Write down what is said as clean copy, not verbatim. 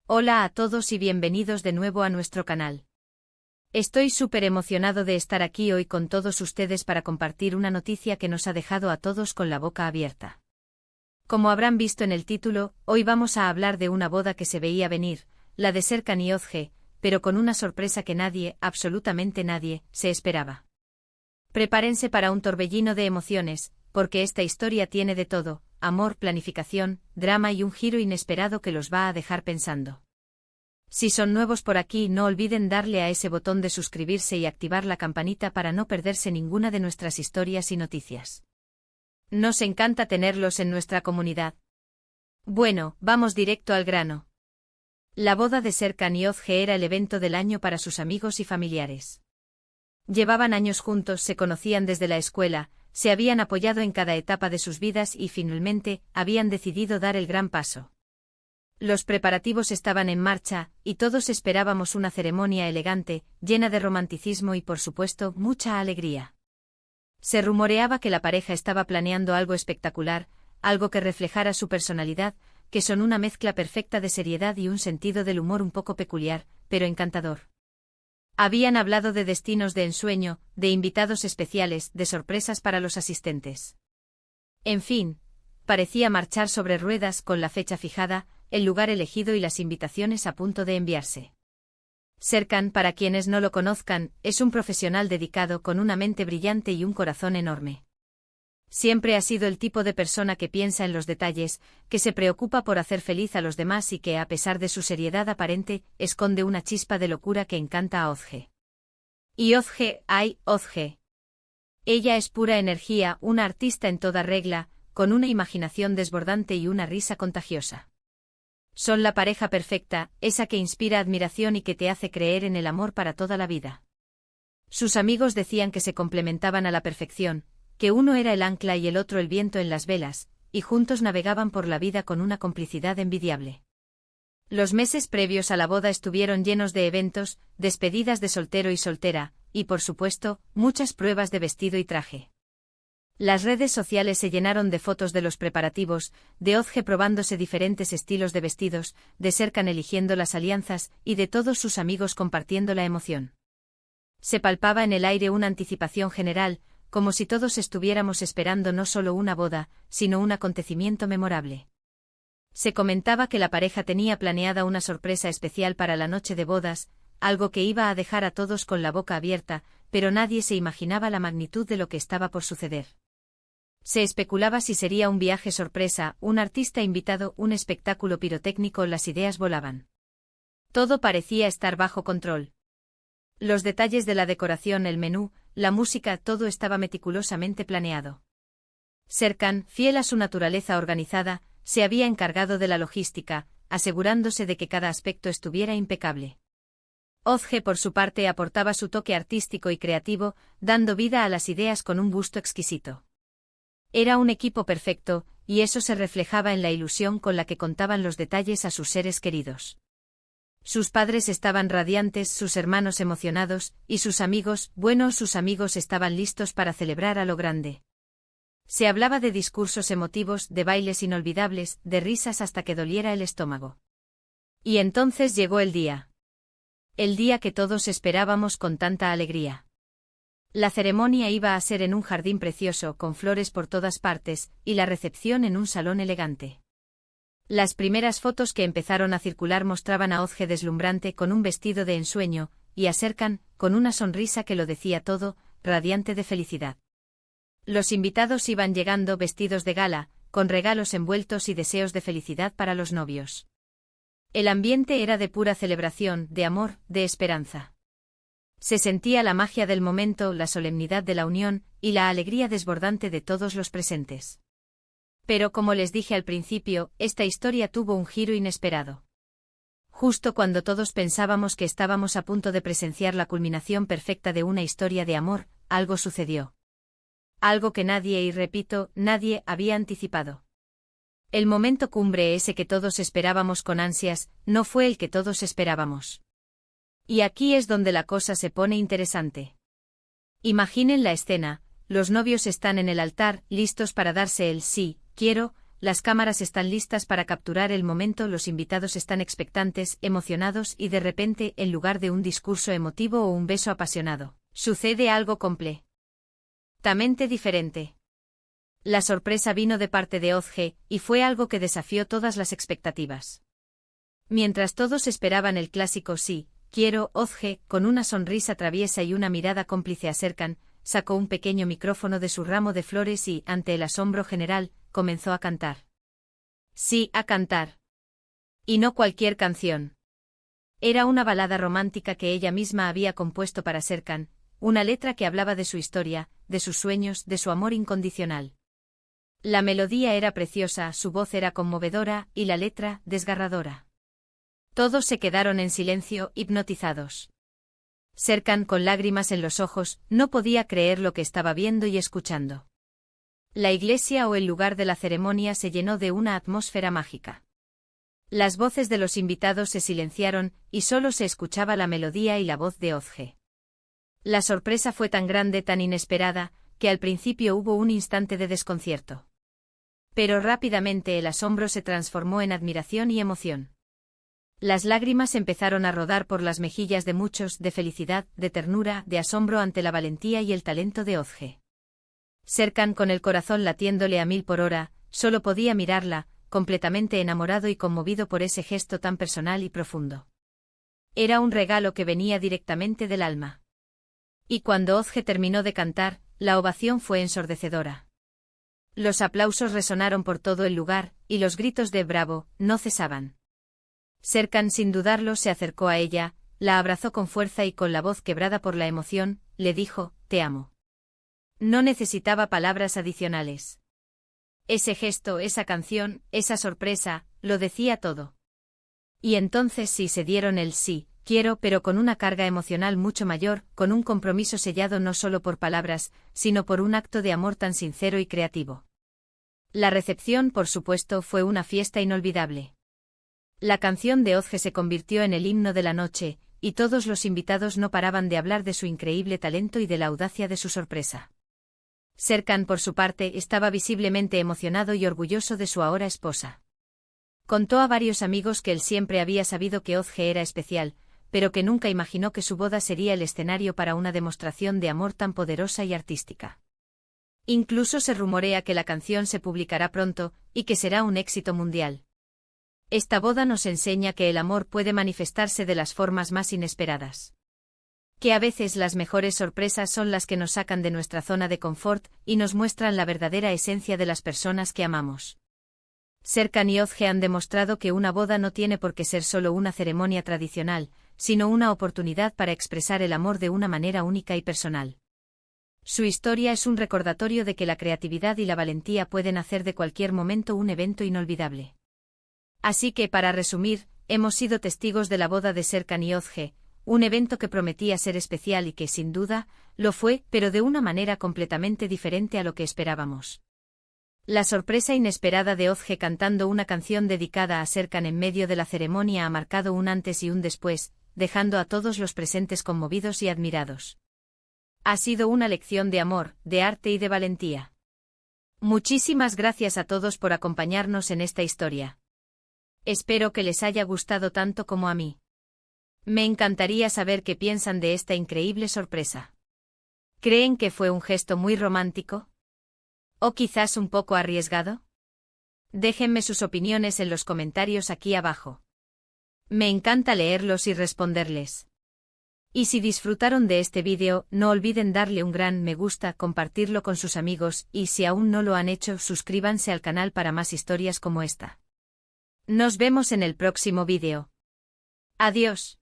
Hola a todos y bienvenidos de nuevo a nuestro canal. Estoy súper emocionado de estar aquí hoy con todos ustedes para compartir una noticia que nos ha dejado a todos con la boca abierta. Como habrán visto en el título, hoy vamos a hablar de una boda que se veía venir, la de Serkan y Özge, pero con una sorpresa que nadie, absolutamente nadie, se esperaba. Prepárense para un torbellino de emociones, porque esta historia tiene de todo: amor, planificación, drama y un giro inesperado que los va a dejar pensando. Si son nuevos por aquí, no olviden darle a ese botón de suscribirse y activar la campanita para no perderse ninguna de nuestras historias y noticias. Nos encanta tenerlos en nuestra comunidad. Bueno, vamos directo al grano. La boda de Serkan y Özge era el evento del año para sus amigos y familiares. Llevaban años juntos, se conocían desde la escuela, se habían apoyado en cada etapa de sus vidas y finalmente habían decidido dar el gran paso. Los preparativos estaban en marcha, y todos esperábamos una ceremonia elegante, llena de romanticismo y por supuesto mucha alegría. Se rumoreaba que la pareja estaba planeando algo espectacular, algo que reflejara su personalidad, que son una mezcla perfecta de seriedad y un sentido del humor un poco peculiar, pero encantador. Habían hablado de destinos de ensueño, de invitados especiales, de sorpresas para los asistentes. En fin, parecía marchar sobre ruedas con la fecha fijada, el lugar elegido y las invitaciones a punto de enviarse. Serkan, para quienes no lo conozcan, es un profesional dedicado con una mente brillante y un corazón enorme. Siempre ha sido el tipo de persona que piensa en los detalles, que se preocupa por hacer feliz a los demás y que, a pesar de su seriedad aparente, esconde una chispa de locura que encanta a Özge. Y Özge, ¡ay, Özge! Ella es pura energía, una artista en toda regla, con una imaginación desbordante y una risa contagiosa. Son la pareja perfecta, esa que inspira admiración y que te hace creer en el amor para toda la vida. Sus amigos decían que se complementaban a la perfección, que uno era el ancla y el otro el viento en las velas, y juntos navegaban por la vida con una complicidad envidiable. Los meses previos a la boda estuvieron llenos de eventos, despedidas de soltero y soltera, y por supuesto, muchas pruebas de vestido y traje. Las redes sociales se llenaron de fotos de los preparativos, de Özge probándose diferentes estilos de vestidos, de Serkan eligiendo las alianzas, y de todos sus amigos compartiendo la emoción. Se palpaba en el aire una anticipación general, como si todos estuviéramos esperando no solo una boda, sino un acontecimiento memorable. Se comentaba que la pareja tenía planeada una sorpresa especial para la noche de bodas, algo que iba a dejar a todos con la boca abierta, pero nadie se imaginaba la magnitud de lo que estaba por suceder. Se especulaba si sería un viaje sorpresa, un artista invitado, un espectáculo pirotécnico, las ideas volaban. Todo parecía estar bajo control. Los detalles de la decoración, el menú, la música, todo estaba meticulosamente planeado. Serkan, fiel a su naturaleza organizada, se había encargado de la logística, asegurándose de que cada aspecto estuviera impecable. Özge, por su parte, aportaba su toque artístico y creativo, dando vida a las ideas con un gusto exquisito. Era un equipo perfecto, y eso se reflejaba en la ilusión con la que contaban los detalles a sus seres queridos. Sus padres estaban radiantes, sus hermanos emocionados, y sus amigos, bueno, sus amigos estaban listos para celebrar a lo grande. Se hablaba de discursos emotivos, de bailes inolvidables, de risas hasta que doliera el estómago. Y entonces llegó el día. El día que todos esperábamos con tanta alegría. La ceremonia iba a ser en un jardín precioso, con flores por todas partes, y la recepción en un salón elegante. Las primeras fotos que empezaron a circular mostraban a Özge deslumbrante con un vestido de ensueño, y a Serkan, con una sonrisa que lo decía todo, radiante de felicidad. Los invitados iban llegando vestidos de gala, con regalos envueltos y deseos de felicidad para los novios. El ambiente era de pura celebración, de amor, de esperanza. Se sentía la magia del momento, la solemnidad de la unión, y la alegría desbordante de todos los presentes. Pero como les dije al principio, esta historia tuvo un giro inesperado. Justo cuando todos pensábamos que estábamos a punto de presenciar la culminación perfecta de una historia de amor, algo sucedió. Algo que nadie, y repito, nadie, había anticipado. El momento cumbre, ese que todos esperábamos con ansias, no fue el que todos esperábamos. Y aquí es donde la cosa se pone interesante. Imaginen la escena: los novios están en el altar, listos para darse el sí, quiero, las cámaras están listas para capturar el momento, los invitados están expectantes, emocionados y de repente, en lugar de un discurso emotivo o un beso apasionado, sucede algo completamente diferente. La sorpresa vino de parte de Ozge, y fue algo que desafió todas las expectativas. Mientras todos esperaban el clásico sí, quiero, Ozge, con una sonrisa traviesa y una mirada cómplice a Serkan, sacó un pequeño micrófono de su ramo de flores y, ante el asombro general, comenzó a cantar. Sí, a cantar. Y no cualquier canción. Era una balada romántica que ella misma había compuesto para Serkan, una letra que hablaba de su historia, de sus sueños, de su amor incondicional. La melodía era preciosa, su voz era conmovedora, y la letra, desgarradora. Todos se quedaron en silencio, hipnotizados. Serkan, con lágrimas en los ojos, no podía creer lo que estaba viendo y escuchando. La iglesia o el lugar de la ceremonia se llenó de una atmósfera mágica. Las voces de los invitados se silenciaron, y solo se escuchaba la melodía y la voz de Ozge. La sorpresa fue tan grande, tan inesperada, que al principio hubo un instante de desconcierto. Pero rápidamente el asombro se transformó en admiración y emoción. Las lágrimas empezaron a rodar por las mejillas de muchos, de felicidad, de ternura, de asombro ante la valentía y el talento de Ozge. Serkan, con el corazón latiéndole a 1000 por hora, solo podía mirarla, completamente enamorado y conmovido por ese gesto tan personal y profundo. Era un regalo que venía directamente del alma. Y cuando Ozge terminó de cantar, la ovación fue ensordecedora. Los aplausos resonaron por todo el lugar, y los gritos de «bravo» no cesaban. Serkan, sin dudarlo, se acercó a ella, la abrazó con fuerza y con la voz quebrada por la emoción, le dijo, «Te amo». No necesitaba palabras adicionales. Ese gesto, esa canción, esa sorpresa, lo decía todo. Y entonces sí se dieron el sí, quiero, pero con una carga emocional mucho mayor, con un compromiso sellado no solo por palabras, sino por un acto de amor tan sincero y creativo. La recepción, por supuesto, fue una fiesta inolvidable. La canción de Ozge se convirtió en el himno de la noche, y todos los invitados no paraban de hablar de su increíble talento y de la audacia de su sorpresa. Serkan, por su parte, estaba visiblemente emocionado y orgulloso de su ahora esposa. Contó a varios amigos que él siempre había sabido que Ozge era especial, pero que nunca imaginó que su boda sería el escenario para una demostración de amor tan poderosa y artística. Incluso se rumorea que la canción se publicará pronto, y que será un éxito mundial. Esta boda nos enseña que el amor puede manifestarse de las formas más inesperadas. Que a veces las mejores sorpresas son las que nos sacan de nuestra zona de confort y nos muestran la verdadera esencia de las personas que amamos. Serkan y Ozge han demostrado que una boda no tiene por qué ser solo una ceremonia tradicional, sino una oportunidad para expresar el amor de una manera única y personal. Su historia es un recordatorio de que la creatividad y la valentía pueden hacer de cualquier momento un evento inolvidable. Así que, para resumir, hemos sido testigos de la boda de Serkan y Ozge, un evento que prometía ser especial y que, sin duda, lo fue, pero de una manera completamente diferente a lo que esperábamos. La sorpresa inesperada de Ozge cantando una canción dedicada a Serkan en medio de la ceremonia ha marcado un antes y un después, dejando a todos los presentes conmovidos y admirados. Ha sido una lección de amor, de arte y de valentía. Muchísimas gracias a todos por acompañarnos en esta historia. Espero que les haya gustado tanto como a mí. Me encantaría saber qué piensan de esta increíble sorpresa. ¿Creen que fue un gesto muy romántico? ¿O quizás un poco arriesgado? Déjenme sus opiniones en los comentarios aquí abajo. Me encanta leerlos y responderles. Y si disfrutaron de este vídeo, no olviden darle un gran me gusta, compartirlo con sus amigos y si aún no lo han hecho, suscríbanse al canal para más historias como esta. Nos vemos en el próximo vídeo. Adiós.